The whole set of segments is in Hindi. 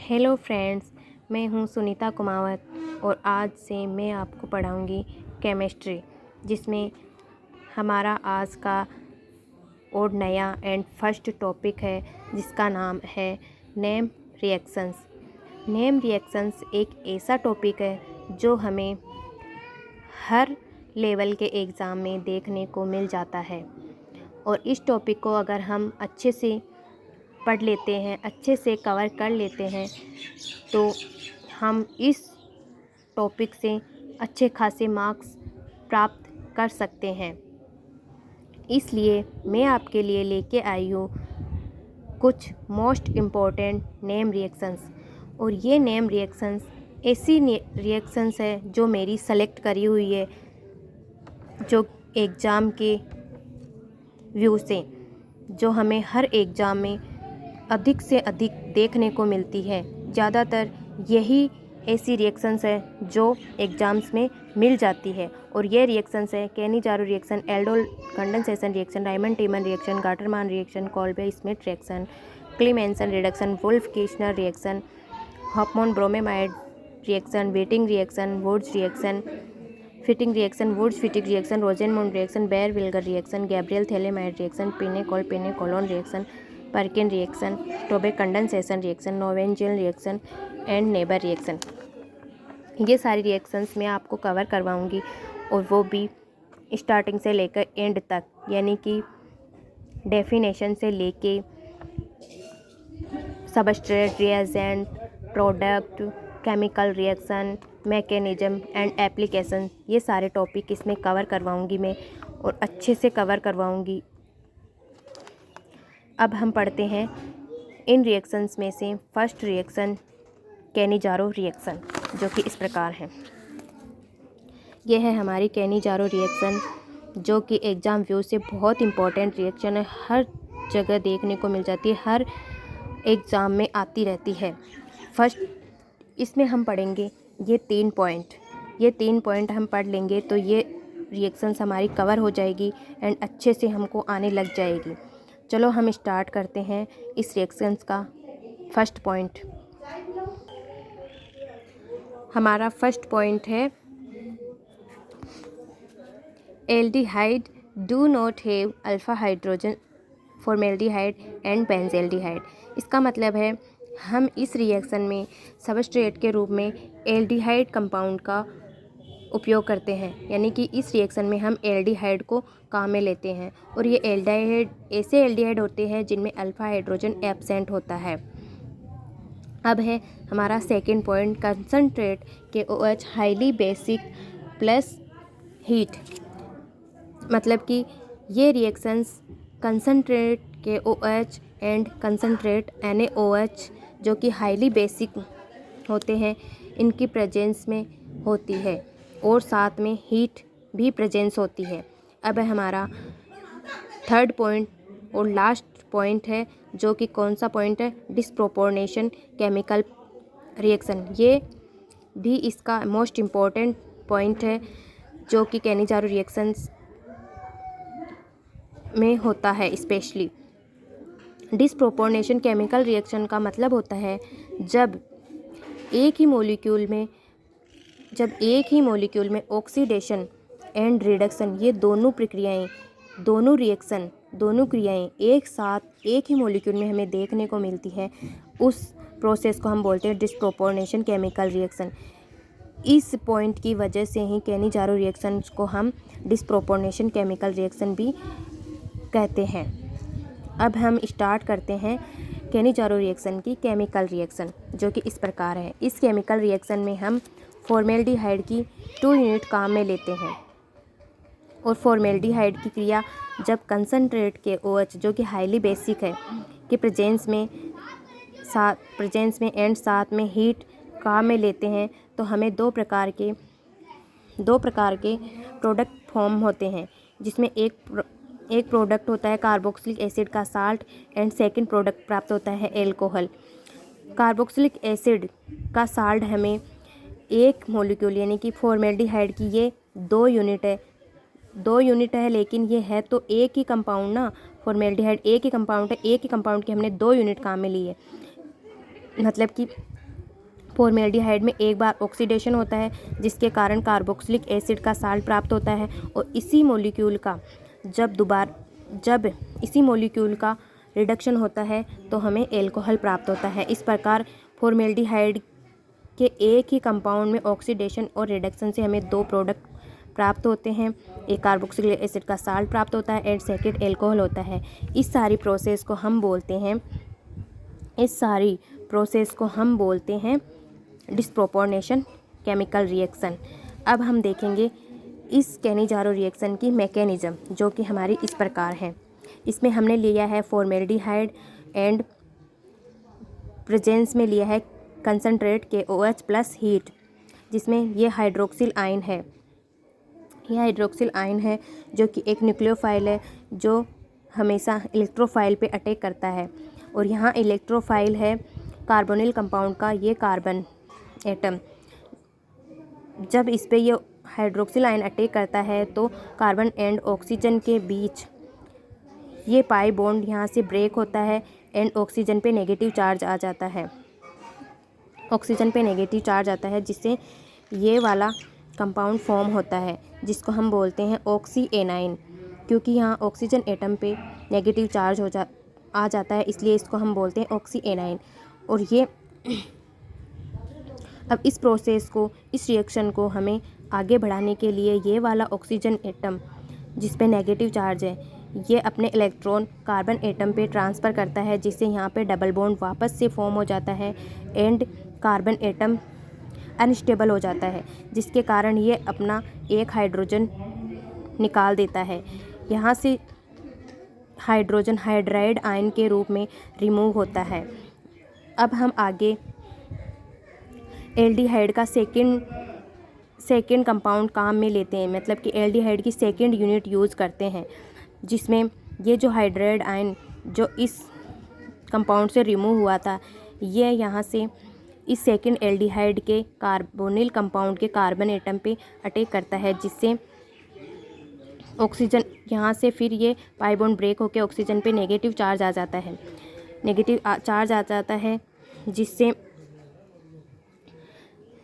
हेलो फ्रेंड्स, मैं हूं सुनीता कुमावत और आज से मैं आपको पढ़ाऊंगी केमिस्ट्री, जिसमें हमारा आज का और नया एंड फर्स्ट टॉपिक है जिसका नाम है नेम रिएक्शंस। नेम रिएक्शंस एक ऐसा टॉपिक है जो हमें हर लेवल के एग्ज़ाम में देखने को मिल जाता है और इस टॉपिक को अगर हम अच्छे से पढ़ लेते हैं, अच्छे से कवर कर लेते हैं, तो हम इस टॉपिक से अच्छे खासे मार्क्स प्राप्त कर सकते हैं। इसलिए मैं आपके लिए लेके आई हूँ कुछ मोस्ट इम्पॉर्टेंट नेम रिएक्शंस। और ये नेम रिएक्शंस ऐसी रिएक्शंस है जो मेरी सेलेक्ट करी हुई है, जो एग्ज़ाम के व्यू से जो हमें हर एग्ज़ाम में अधिक से अधिक देखने को मिलती है। ज़्यादातर यही ऐसी रिएक्शंस है जो एग्ज़ाम्स में मिल जाती है और ये रिएक्शंस है Cannizzaro reaction, aldol condensation reaction, Reimer Tiemann reaction, Gattermann reaction, Kolbe Schmidt reaction, Clemmensen reduction, Wolff Kishner reaction, Hofmann bromamide reaction, Wittig reaction, Wurtz reaction, Fittig reaction, Wurtz Fittig reaction, Rosenmund reaction, Baeyer Villiger reaction, Gabriel phthalimide reaction, pinacol pinacolone reaction, Perkin reaction, Stobbe condensation reaction, Knoevenagel reaction and Neber reaction. ये सारी रिएक्शंस मैं आपको कवर करवाऊंगी और वो भी स्टार्टिंग से लेकर एंड तक, यानी कि डेफिनेशन से लेके substrate, reagent, product, chemical reaction, mechanism and application, ये सारे टॉपिक इसमें कवर करवाऊंगी मैं और अच्छे से कवर करवाऊंगी। अब हम पढ़ते हैं इन रिएक्शंस में से फर्स्ट रिएक्शन कैनी-जारो रिएक्शन, जो कि इस प्रकार है। यह है हमारी कैनी-जारो रिएक्शन, जो कि एग्ज़ाम व्यू से बहुत इम्पोर्टेंट रिएक्शन है, हर जगह देखने को मिल जाती है, हर एग्ज़ाम में आती रहती है। फर्स्ट इसमें हम पढ़ेंगे ये 3 पॉइंट, ये 3 पॉइंट हम पढ़ लेंगे तो ये रिएक्शंस हमारी कवर हो जाएगी एंड अच्छे से हमको आने लग जाएगी। चलो हम स्टार्ट करते हैं इस रिएक्शंस का फर्स्ट पॉइंट। हमारा फर्स्ट पॉइंट है aldehyde do not have alpha hydrogen formaldehyde and benzaldehyde. इसका मतलब है हम इस रिएक्शन में सबस्ट्रेट के रूप में एल्डिहाइड कंपाउंड का उपयोग करते हैं, यानी कि इस रिएक्शन में हम एल्डिहाइड को काम में लेते हैं और ये एल्डिहाइड ऐसे एल्डिहाइड होते हैं जिनमें अल्फा हाइड्रोजन एब्सेंट होता है। अब है हमारा सेकंड पॉइंट कंसनट्रेट के OH highly basic plus heat. मतलब कि ये रिएक्शंस कंसनट्रेट के OH एंड कंसनट्रेट NaOH, जो कि हाईली बेसिक होते हैं, इनकी प्रेजेंस में होती है और साथ में हीट भी प्रेजेंस होती है। अब है हमारा थर्ड पॉइंट और लास्ट पॉइंट है, जो कि कौन सा पॉइंट है, डिस्प्रोपोर्शनेशन केमिकल रिएक्शन। ये भी इसका मोस्ट इम्पॉर्टेंट पॉइंट है, जो कि कैनी-जारो रिएक्शंस में होता है। स्पेशली डिस्प्रोपोर्शनेशन केमिकल रिएक्शन का मतलब होता है जब एक ही मॉलिक्यूल में ऑक्सीडेशन एंड रिडक्शन, ये दोनों प्रक्रियाएं, दोनों क्रियाएं एक साथ एक ही मॉलिक्यूल में हमें देखने को मिलती है, उस प्रोसेस को हम बोलते हैं डिस्प्रोपोर्शनेशन केमिकल रिएक्शन। इस पॉइंट की वजह से ही कैनी-जारो रिएक्शन को हम डिस्प्रोपोर्शनेशन केमिकल रिएक्शन भी कहते हैं। अब हम स्टार्ट करते हैं कैनी-जारो रिएक्शन की केमिकल रिएक्शन, जो कि इस प्रकार है। इस केमिकल रिएक्शन में हम फॉर्मेल्डिहाइड की 2 यूनिट काम में लेते हैं और फॉर्मेल्डिहाइड की क्रिया जब कंसनट्रेट के OH, जो कि हाईली बेसिक है, के प्रेजेंस में एंड साथ में हीट काम में लेते हैं, तो हमें दो प्रकार के प्रोडक्ट फॉर्म होते हैं, जिसमें एक प्रोडक्ट होता है कार्बोक्सिलिक एसिड का साल्ट एंड सेकंड प्रोडक्ट प्राप्त होता है एल्कोहल। कार्बोक्सिलिक एसिड का साल्ट हमें एक मॉलिक्यूल, यानी कि फॉर्मेल्डिहाइड की ये 2 यूनिट है, लेकिन ये है तो एक ही कंपाउंड ना, फॉर्मेल्डिहाइड एक ही कंपाउंड है, एक ही कंपाउंड की हमने 2 यूनिट काम में ली है। मतलब कि फॉर्मेल्डिहाइड में एक बार ऑक्सीडेशन होता है जिसके कारण कार्बोक्सिलिक एसिड का साल्ट प्राप्त होता है और इसी मॉलिक्यूल का जब इसी मॉलिक्यूल का रिडक्शन होता है तो हमें एल्कोहल प्राप्त होता है। इस प्रकार फॉर्मेल्डिहाइड के एक ही कंपाउंड में ऑक्सीडेशन और रिडक्शन से हमें दो प्रोडक्ट प्राप्त होते हैं। एक कार्बोक्सिलिक एसिड का साल्ट प्राप्त होता है एंड सेकेंड एल्कोहल होता है। इस सारी प्रोसेस को हम बोलते हैं डिस्प्रोपोर्शनेशन केमिकल रिएक्शन। अब हम देखेंगे इस केनिजारो रिएक्शन की मैकेनिज्म, जो कि हमारी इस प्रकार है। इसमें हमने लिया है फॉर्मेल्डिहाइड एंड प्रेजेंस में लिया है कंसनट्रेट KOH प्लस हीट, जिसमें ये हाइड्रोक्सिल आयन है। यह हाइड्रोक्सिल आयन है जो कि एक न्यूक्लियोफाइल है जो हमेशा इलेक्ट्रोफाइल पे अटैक करता है। और यहाँ इलेक्ट्रोफाइल है कार्बोनिल कंपाउंड का ये कार्बन एटम। जब इस पे ये हाइड्रोक्सिल आयन अटैक करता है तो कार्बन एंड ऑक्सीजन के बीच ये पाई बॉन्ड यहाँ से ब्रेक होता है एंड ऑक्सीजन पे नेगेटिव चार्ज आ जाता है। जिससे ये वाला कंपाउंड फॉर्म होता है जिसको हम बोलते हैं ऑक्सी एनाइन। क्योंकि यहाँ ऑक्सीजन एटम पे नेगेटिव चार्ज आ जाता है, इसलिए इसको हम बोलते हैं ऑक्सी एनाइन। और ये अब इस रिएक्शन को हमें आगे बढ़ाने के लिए ये वाला ऑक्सीजन एटम जिस पे नेगेटिव चार्ज है ये अपने इलेक्ट्रॉन कार्बन एटम पे ट्रांसफ़र करता है, जिससे यहाँ पे डबल बॉन्ड वापस से फॉर्म हो जाता है एंड कार्बन एटम अनस्टेबल हो जाता है, जिसके कारण ये अपना एक हाइड्रोजन निकाल देता है। यहाँ से हाइड्रोजन हाइड्राइड आयन के रूप में रिमूव होता है। अब हम आगे एल्डिहाइड का सेकेंड कंपाउंड काम में लेते हैं, मतलब कि एल्डिहाइड की सेकेंड यूनिट यूज़ करते हैं, जिसमें ये जो हाइड्राइड आयन जो इस कंपाउंड से रिमूव हुआ था ये यहाँ से इस सेकेंड एल्डिहाइड के कार्बोनिल कंपाउंड के कार्बन एटम पे अटैक करता है, जिससे ऑक्सीजन यहाँ से फिर ये पाई बॉन्ड ब्रेक होकर ऑक्सीजन पे नेगेटिव चार्ज आ जाता है,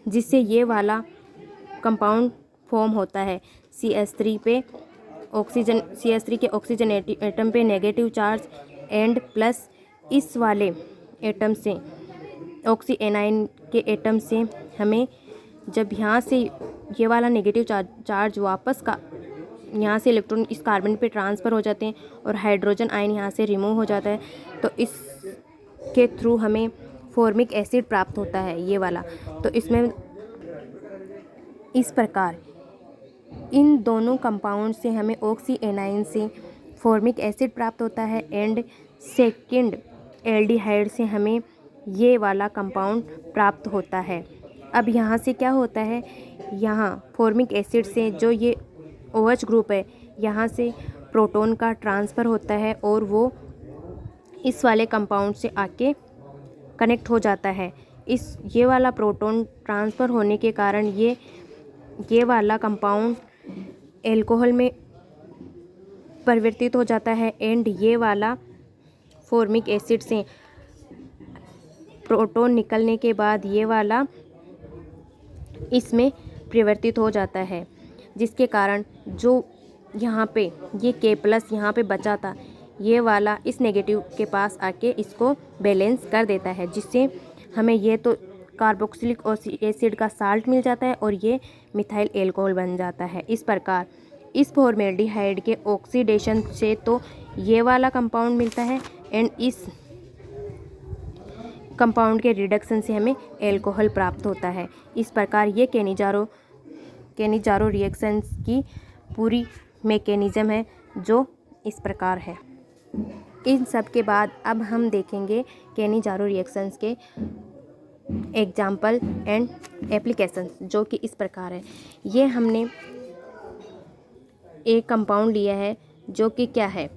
जिससे ये वाला कंपाउंड फॉर्म होता है। CH3 के ऑक्सीजन एटम पे नेगेटिव चार्ज एंड प्लस इस वाले एटम से ऑक्सी एनाइन के एटम से हमें जब यहाँ से ये वाला नेगेटिव चार्ज वापस का यहाँ से इलेक्ट्रॉन इस कार्बन पे ट्रांसफ़र हो जाते हैं और हाइड्रोजन आयन यहाँ से रिमूव हो जाता है, तो इसके थ्रू हमें फॉर्मिक एसिड प्राप्त होता है ये वाला। तो इसमें इस प्रकार इन दोनों कंपाउंड से हमें ऑक्सी एनाइन से फॉर्मिक एसिड प्राप्त होता है एंड सेकेंड एल्डिहाइड से हमें ये वाला कंपाउंड प्राप्त होता है। अब यहाँ से क्या होता है, यहाँ फॉर्मिक एसिड से जो ये OH ग्रुप है यहाँ से प्रोटॉन का ट्रांसफ़र होता है और वो इस वाले कंपाउंड से आके कनेक्ट हो जाता है। ये वाला प्रोटॉन ट्रांसफ़र होने के कारण ये वाला कंपाउंड एल्कोहल में परिवर्तित हो जाता है एंड ये वाला फॉर्मिक एसिड से प्रोटॉन निकलने के बाद ये वाला इसमें परिवर्तित हो जाता है, जिसके कारण जो यहाँ पे ये K+ यहाँ पे बचा था ये वाला इस नेगेटिव के पास आके इसको बैलेंस कर देता है, जिससे हमें ये तो कार्बोक्सिलिक एसिड का साल्ट मिल जाता है और ये मिथाइल एल्कोहल बन जाता है। इस प्रकार इस फॉर्मेल्डिहाइड के ऑक्सीडेशन से तो ये वाला कंपाउंड मिलता है एंड इस कंपाउंड के रिडक्शन से हमें एल्कोहल प्राप्त होता है। इस प्रकार ये केनिजारो रिएक्शंस की पूरी मैकेनिज़्म है जो इस प्रकार है। इन सब के बाद अब हम देखेंगे केनिजारो रिएक्शंस के एग्जाम्पल एंड एप्लीकेशंस, जो कि इस प्रकार है। ये हमने एक कंपाउंड लिया है जो कि क्या है,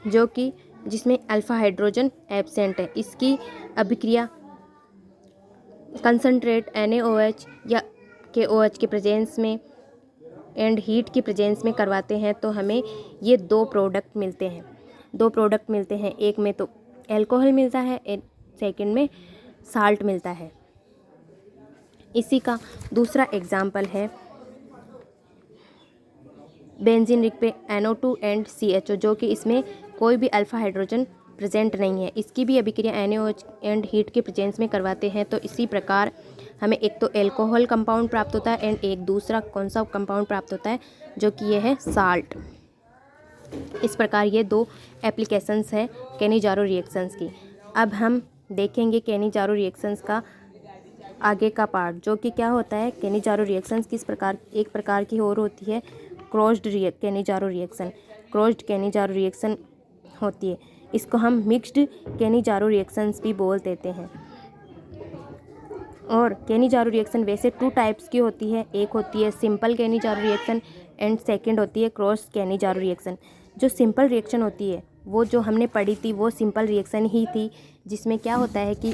जो कि जिसमें अल्फ़ा हाइड्रोजन एब्सेंट है। इसकी अभिक्रिया कंसनट्रेट NaOH या KOH के प्रेजेंस में एंड हीट की प्रेजेंस में करवाते हैं तो हमें ये दो प्रोडक्ट मिलते हैं। एक में तो एल्कोहल मिलता है एंड सेकंड में साल्ट मिलता है। इसी का दूसरा एग्जाम्पल है बेंजीन रिंग पे NO2 एंड CHO, जो कि इसमें कोई भी अल्फा हाइड्रोजन प्रेजेंट नहीं है। इसकी भी अभिक्रिया NaOH एंड हीट के प्रेजेंस में करवाते हैं। तो इसी प्रकार हमें एक तो एल्कोहल कंपाउंड प्राप्त होता है एंड एक दूसरा कौन सा कंपाउंड प्राप्त होता है, जो कि ये है साल्ट। इस प्रकार ये दो एप्लीकेशंस है केनिजारो रिएक्शंस की। अब हम देखेंगे केनिजारो रिएक्शंस का आगे का पार्ट, जो कि क्या होता है। केनिजारो रिएक्शंस किस प्रकार, एक प्रकार की और होती है crossed Cannizzaro reaction. Crossed Cannizzaro reaction होती है, इसको हम मिक्स्ड केनिजारो रिएक्शंस भी बोल देते हैं। और केनिजारो रिएक्शन वैसे 2 टाइप्स की होती है, एक होती है simple Cannizzaro reaction and second होती है क्रॉस केनिजारो रिएक्शन। जो सिंपल रिएक्शन होती है वो जो हमने पढ़ी थी वो सिंपल रिएक्शन ही थी, जिसमें क्या होता है कि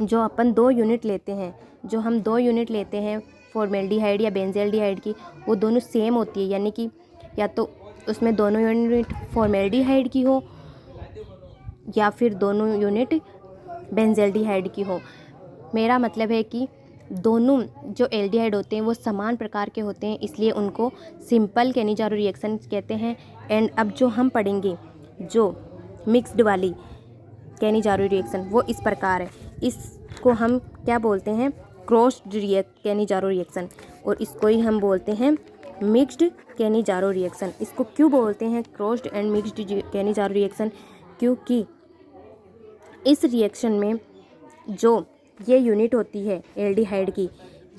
जो अपन 2 यूनिट लेते हैं, जो हम 2 यूनिट लेते हैं फॉर्मेल्डिहाइड या बेंजल्डिहाइड की, वो दोनों सेम होती है, यानी कि या तो उसमें दोनों यूनिट फॉर्मेल्डिहाइड की हो या फिर दोनों यूनिट बेंजल्डिहाइड की हो। मेरा मतलब है कि दोनों जो एल्डिहाइड होते हैं वो समान प्रकार के होते हैं, इसलिए उनको सिंपल केनिजारो रिएक्शन कहते हैं। एंड अब जो हम पढ़ेंगे जो मिक्स्ड वाली केनिजारो रिएक्शन वो इस प्रकार है। इसको हम क्या बोलते हैं, क्रॉस्ड केनिजारो रिएक्शन, और इसको ही हम बोलते हैं मिक्स्ड केनिजारो रिएक्शन। इसको क्यों बोलते हैं crossed and mixed Cannizzaro reaction, क्योंकि इस रिएक्शन में जो ये यूनिट होती है एल्डिहाइड की,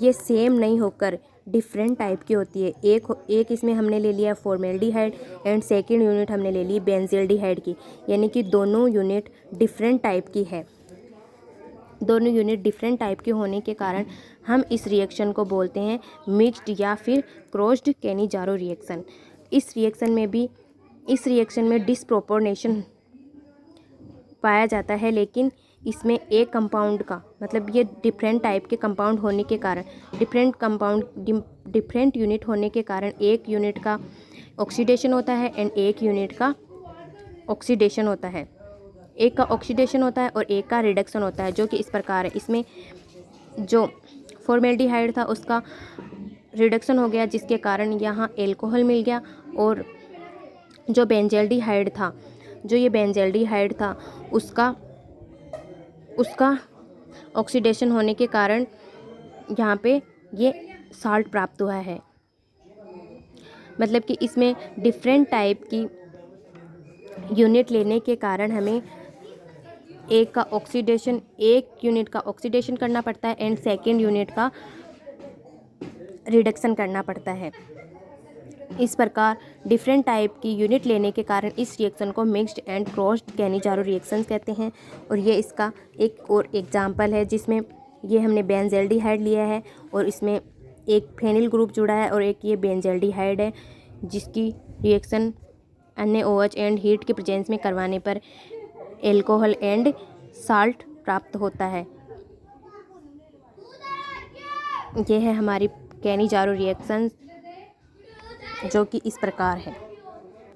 ये सेम नहीं होकर डिफरेंट टाइप की होती है। एक इसमें हमने ले लिया फॉर्मेल्डिहाइड एंड सेकंड यूनिट हमने ले ली बेंजल्डिहाइड की, यानी कि दोनों यूनिट डिफरेंट टाइप की है। दोनों यूनिट डिफरेंट टाइप के होने के कारण हम इस रिएक्शन को बोलते हैं मिक्स्ड या फिर क्रॉस्ड केनिजारो रिएक्शन। इस रिएक्शन में डिसप्रोपोर्शनेशन पाया जाता है, लेकिन इसमें एक कंपाउंड का मतलब ये डिफरेंट टाइप के कंपाउंड होने के कारण डिफरेंट यूनिट होने के कारण एक यूनिट का ऑक्सीडेशन होता है एंड एक यूनिट का ऑक्सीडेशन होता है। एक का ऑक्सीडेशन होता है और एक का रिडक्शन होता है, जो कि इस प्रकार है। इसमें जो फॉर्मेल्डिहाइड था उसका रिडक्शन हो गया, जिसके कारण यहाँ एल्कोहल मिल गया, और जो बेंजल्डिहाइड था उसका ऑक्सीडेशन होने के कारण यहाँ पे ये साल्ट प्राप्त हुआ है। मतलब कि इसमें डिफरेंट टाइप की यूनिट लेने के कारण हमें एक यूनिट का ऑक्सीडेशन करना पड़ता है एंड सेकेंड यूनिट का रिडक्शन करना पड़ता है। इस प्रकार डिफरेंट टाइप की यूनिट लेने के कारण इस रिएक्शन को mixed and crossed Cannizzaro reactions कहते हैं। और ये इसका एक और एग्जाम्पल है, जिसमें ये हमने बेंजल्डिहाइड लिया है और इसमें एक फेनिल ग्रुप जुड़ा है और एक ये बेंजल्डिहाइड है, जिसकी रिएक्शन NaOH एंड हीट के प्रेजेंस में करवाने पर एल्कोहल एंड साल्ट प्राप्त होता है। ये है हमारी केनिजारो रिएक्शंस, जो कि इस प्रकार है।